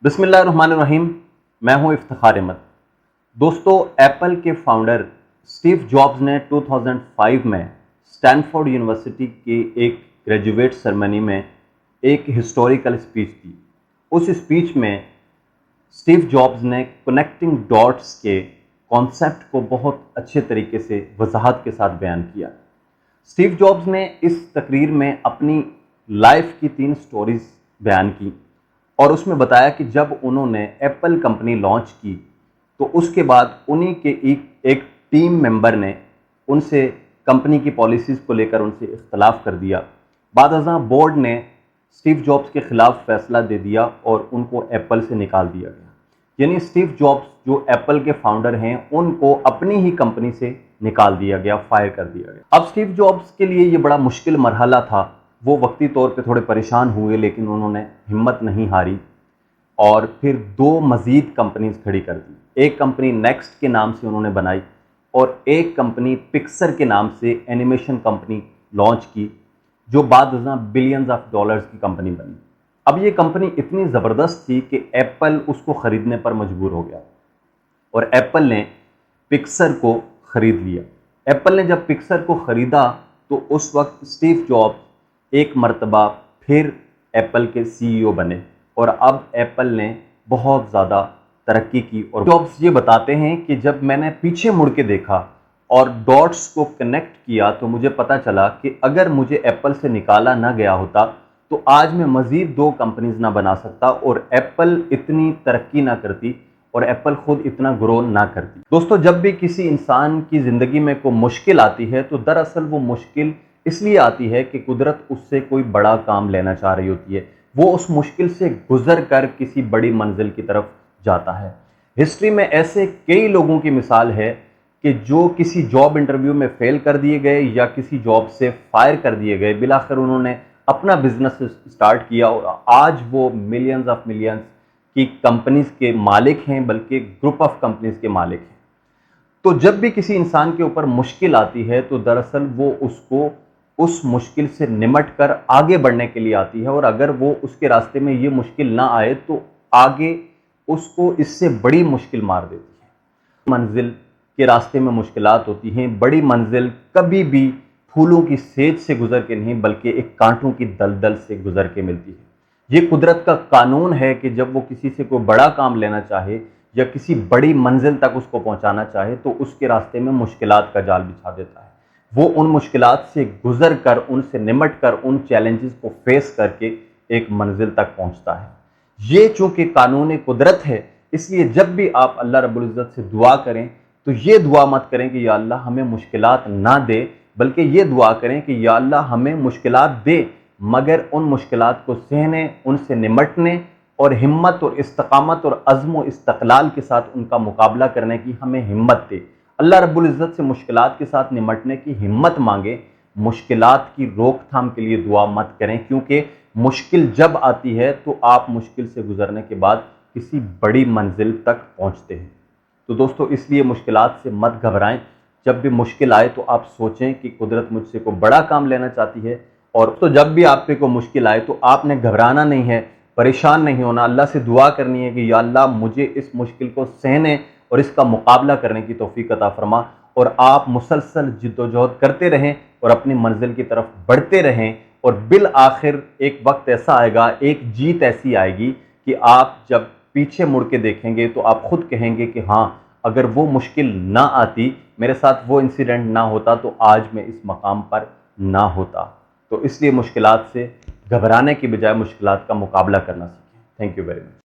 بسم اللہ الرحمن الرحیم. میں ہوں افتخار احمد. دوستو، ایپل کے فاؤنڈر اسٹیو جابز نے 2005 میں اسٹینفورڈ یونیورسٹی کے ایک گریجویٹ سرمنی میں ایک ہسٹوریکل اسپیچ دی. اس اسپیچ میں اسٹیو جابز نے کنیکٹنگ ڈاٹس کے کانسیپٹ کو بہت اچھے طریقے سے وضاحت کے ساتھ بیان کیا. اسٹیو جابز نے اس تقریر میں اپنی لائف کی 3 سٹوریز بیان کی اور اس میں بتایا کہ جب انہوں نے ایپل کمپنی لانچ کی تو اس کے بعد انہی کے ایک ٹیم ممبر نے ان سے کمپنی کی پالیسیز کو لے کر ان سے اختلاف کر دیا. بعد ازاں بورڈ نے اسٹیو جابز کے خلاف فیصلہ دے دیا اور ان کو ایپل سے نکال دیا گیا. یعنی اسٹیو جابز جو ایپل کے فاؤنڈر ہیں ان کو اپنی ہی کمپنی سے نکال دیا گیا، فائر کر دیا گیا. اب اسٹیو جابز کے لیے یہ بڑا مشکل مرحلہ تھا. وہ وقتی طور پہ تھوڑے پریشان ہوئے لیکن انہوں نے ہمت نہیں ہاری اور پھر 2 مزید کمپنیز کھڑی کر دی. ایک کمپنی نیکسٹ کے نام سے انہوں نے بنائی اور ایک کمپنی پکسر کے نام سے اینیمیشن کمپنی لانچ کی جو بعد ازاں بلینز آف ڈالرز کی کمپنی بنی. اب یہ کمپنی اتنی زبردست تھی کہ ایپل اس کو خریدنے پر مجبور ہو گیا اور ایپل نے پکسر کو خرید لیا. ایپل نے جب پکسر کو خریدا تو اس وقت اسٹیو جابز ایک مرتبہ پھر ایپل کے CEO بنے اور اب ایپل نے بہت زیادہ ترقی کی. اور جابز یہ بتاتے ہیں کہ جب میں نے پیچھے مڑ کے دیکھا اور ڈاٹس کو کنیکٹ کیا تو مجھے پتا چلا کہ اگر مجھے ایپل سے نکالا نہ گیا ہوتا تو آج میں مزید 2 کمپنیز نہ بنا سکتا اور ایپل اتنی ترقی نہ کرتی اور ایپل خود اتنا گرو نہ کرتی. دوستو، جب بھی کسی انسان کی زندگی میں کوئی مشکل آتی ہے تو دراصل وہ مشکل اس لیے آتی ہے کہ قدرت اس سے کوئی بڑا کام لینا چاہ رہی ہوتی ہے. وہ اس مشکل سے گزر کر کسی بڑی منزل کی طرف جاتا ہے. ہسٹری میں ایسے کئی لوگوں کی مثال ہے کہ جو کسی جاب انٹرویو میں فیل کر دیے گئے یا کسی جاب سے فائر کر دیے گئے، بالآخر انہوں نے اپنا بزنس سٹارٹ کیا اور آج وہ ملینز آف ملینز کی کمپنیز کے مالک ہیں، بلکہ گروپ آف کمپنیز کے مالک ہیں. تو جب بھی کسی انسان کے اوپر مشکل آتی ہے تو دراصل وہ اس کو اس مشکل سے نمٹ کر آگے بڑھنے کے لیے آتی ہے، اور اگر وہ اس کے راستے میں یہ مشکل نہ آئے تو آگے اس کو اس سے بڑی مشکل مار دیتی ہے. منزل کے راستے میں مشکلات ہوتی ہیں. بڑی منزل کبھی بھی پھولوں کی سیج سے گزر کے نہیں بلکہ ایک کانٹوں کی دلدل سے گزر کے ملتی ہے. یہ قدرت کا قانون ہے کہ جب وہ کسی سے کوئی بڑا کام لینا چاہے یا کسی بڑی منزل تک اس کو پہنچانا چاہے تو اس کے راستے میں مشکلات کا جال بچھا دیتا ہے. وہ ان مشکلات سے گزر کر، ان سے نمٹ کر، ان چیلنجز کو فیس کر کے ایک منزل تک پہنچتا ہے. یہ چونکہ قانون قدرت ہے، اس لیے جب بھی آپ اللہ رب العزت سے دعا کریں تو یہ دعا مت کریں کہ یا اللہ ہمیں مشکلات نہ دے، بلکہ یہ دعا کریں کہ یا اللہ ہمیں مشکلات دے مگر ان مشکلات کو سہنے، ان سے نمٹنے اور ہمت اور استقامت اور عزم و استقلال کے ساتھ ان کا مقابلہ کرنے کی ہمیں ہمت دے. اللہ رب العزت سے مشکلات کے ساتھ نمٹنے کی ہمت مانگیں. مشکلات کی روک تھام کے لیے دعا مت کریں، کیونکہ مشکل جب آتی ہے تو آپ مشکل سے گزرنے کے بعد کسی بڑی منزل تک پہنچتے ہیں. تو دوستو، اس لیے مشکلات سے مت گھبرائیں. جب بھی مشکل آئے تو آپ سوچیں کہ قدرت مجھ سے کوئی بڑا کام لینا چاہتی ہے. اور تو جب بھی آپ پہ کوئی مشکل آئے تو آپ نے گھبرانا نہیں ہے، پریشان نہیں ہونا. اللہ سے دعا کرنی ہے کہ یا اللہ مجھے اس مشکل کو سہنے اور اس کا مقابلہ کرنے کی توفیق عطا فرما، اور آپ مسلسل جد و جہد کرتے رہیں اور اپنی منزل کی طرف بڑھتے رہیں. اور بالآخر ایک وقت ایسا آئے گا، ایک جیت ایسی آئے گی کہ آپ جب پیچھے مڑ کے دیکھیں گے تو آپ خود کہیں گے کہ ہاں، اگر وہ مشکل نہ آتی، میرے ساتھ وہ انسیڈنٹ نہ ہوتا تو آج میں اس مقام پر نہ ہوتا. تو اس لیے مشکلات سے گھبرانے کی بجائے مشکلات کا مقابلہ کرنا سیکھیں. Thank you very much.